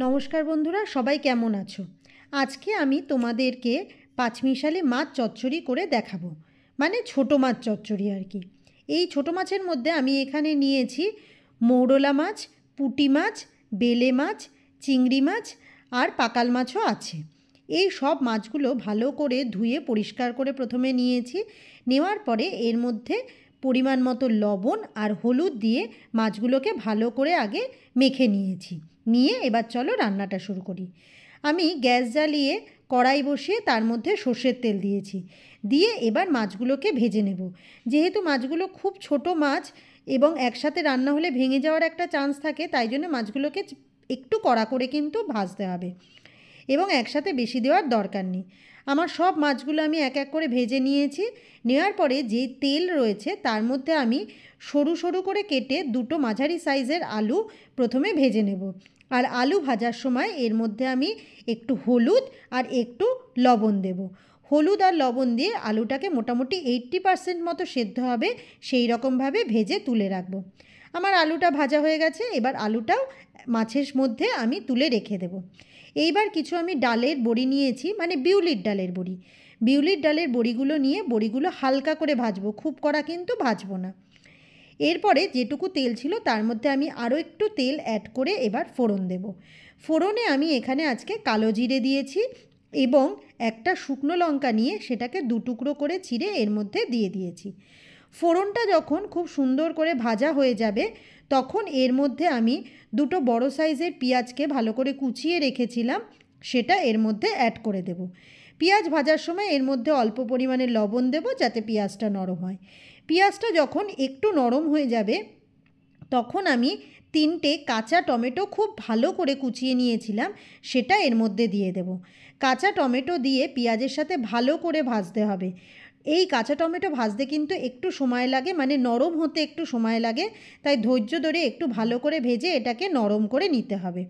নমস্কার বন্ধুরা, সবাই কেমন আছো? আজকে আমি তোমাদেরকে পাঁচমিশালি মাছ চচ্চড়ি করে দেখাবো, মানে ছোটো মাছ চচ্চড়ি আর কি। এই ছোটো মাছের মধ্যে আমি এখানে নিয়েছি মৌরলা মাছ, পুঁটি মাছ, বেলে মাছ, চিংড়ি মাছ আর পাকাল মাছও আছে। এই সব মাছগুলো ভালো করে ধুয়ে পরিষ্কার করে প্রথমে নিয়েছি। নেওয়ার পরে এর মধ্যে পরিমাণ মতো লবণ আর হলুদ দিয়ে মাছগুলোকে ভালো করে আগে মেখে নিয়েছি। নিয়ে এবার চলো রান্নাটা শুরু করি। আমি গ্যাস জ্বালিয়ে কড়াই বসিয়ে তার মধ্যে সর্ষের তেল দিয়েছি। দিয়ে এবার মাছগুলোকে ভেজে নেব। যেহেতু মাছগুলো খুব ছোট মাছ এবং একসাথে রান্না হলে ভেঙে যাওয়ার একটা চান্স থাকে, তাই জন্য মাছগুলোকে একটু কড়া করে কিন্তু ভাজতে হবে এবং একসাথে বেশি দেওয়ার দরকার নেই। আমার সব মাছগুলো আমি এক এক করে ভেজে নিয়েছি। নেওয়ার পরে যে তেল রয়েছে তার মধ্যে আমি সরু সরু করে কেটে দুটো মাঝারি সাইজের আলু প্রথমে ভেজে নেব। আর আলু ভাজার সময় এর মধ্যে আমি একটু হলুদ আর একটু লবণ দেব। হলুদ আর লবণ দিয়ে আলুটাকে মোটামুটি 80% মতো সেদ্ধ হবে, সেই রকমভাবে ভেজে তুলে রাখবো। আমার আলুটা ভাজা হয়ে গেছে, এবার আলুটাও মাছের মধ্যে আমি তুলে রেখে দেব। এইবার কিছু আমি ডালের বড়ি নিয়েছি, মানে বিউলির ডালের বড়ি। বিউলির ডালের বড়িগুলো নিয়ে বড়িগুলো হালকা করে ভাজবো, খুব কড়া কিন্তু ভাজবো না। এরপরে যেটুকু তেল ছিল তার মধ্যে আমি আরও একটু তেল অ্যাড করে এবার ফোড়ন দেব। ফোড়নে আমি এখানে আজকে কালো জিরে দিয়েছি এবং একটা শুকনো লঙ্কা নিয়ে সেটাকে দুটুকরো করে চিড়ে এর মধ্যে দিয়ে দিয়েছি। ফোড়নটা যখন খুব সুন্দর করে ভাজা হয়ে যাবে তখন এর মধ্যে আমি দুটো বড় সাইজের পেঁয়াজকে ভালো করে কুচিয়ে রেখেছিলাম, সেটা এর মধ্যে অ্যাড করে দেব। পেঁয়াজ ভাজার সময় এর মধ্যে অল্প পরিমাণে লবণ দেব যাতে পেঁয়াজটা নরম হয়। পেঁয়াজটা যখন একটু নরম হয়ে যাবে তখন আমি 3টে কাঁচা টমেটো খুব ভালো করে কুচিয়ে নিয়েছিলাম, সেটা এর মধ্যে দিয়ে দেব। কাঁচা টমেটো দিয়ে পেঁয়াজের সাথে ভালো করে ভাজতে হবে। এই কাঁচা টমেটো ভাজতে কিন্তু একটু সময় লাগে, মানে নরম হতে একটু সময় লাগে, তাই ধৈর্য ধরে একটু ভালো করে ভেজে এটাকে নরম করে নিতে হবে।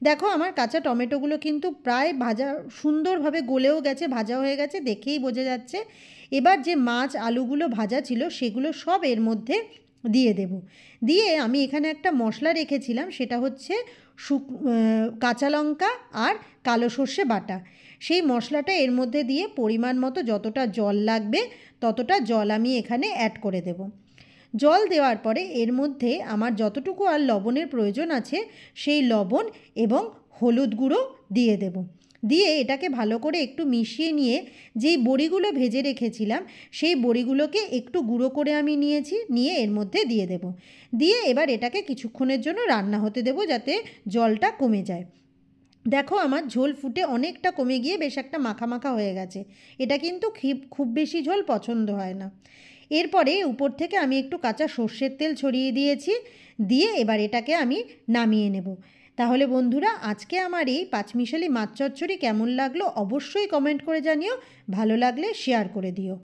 দেখো আমার কাঁচা টমেটোগুলো কিন্তু প্রায় ভাজা সুন্দরভাবে গলেও গেছে, ভাজা হয়ে গেছে, দেখেই বোঝা যাচ্ছে। এবার যে মাছ আলুগুলো ভাজা ছিল সেগুলো সব এর মধ্যে দিয়ে দেব। দিয়ে আমি এখানে একটা মশলা রেখেছিলাম, সেটা হচ্ছে কাঁচা লঙ্কা আর কালো সর্ষে বাটা। সেই মশলাটা এর মধ্যে দিয়ে পরিমাণ মতো যতটা জল লাগবে ততটা জল আমি এখানে অ্যাড করে দেব। জল দেওয়ার পরে এর মধ্যে আমার যতটুকু আর লবণের প্রয়োজন আছে সেই লবণ এবং হলুদ গুঁড়ো দিয়ে দেব। দিয়ে এটাকে ভালো করে একটু মিশিয়ে নিয়ে যেই বড়িগুলো ভেজে রেখেছিলাম সেই বড়িগুলোকে একটু গুঁড়ো করে আমি নিয়েছি, নিয়ে এর মধ্যে দিয়ে দেব। দিয়ে এবার এটাকে কিছুক্ষণের জন্য রান্না হতে দেব যাতে জলটা কমে যায়। দেখো আমার ঝোল ফুটে অনেকটা কমে গিয়ে বেশ একটা মাখা মাখা হয়ে গেছে। এটা কিন্তু খুব বেশি ঝোল পছন্দ হয় না। এরপরে উপর থেকে আমি একটু কাঁচা সর্ষের তেল ছড়িয়ে দিয়েছি। দিয়ে এবার এটাকে আমি নামিয়ে নেব। তাহলে বন্ধুরা, আজকে আমার এই পাঁচমিশালি মাছ চচ্চড়ি কেমন লাগলো অবশ্যই কমেন্ট করে জানিও। ভালো লাগলে শেয়ার করে দিও।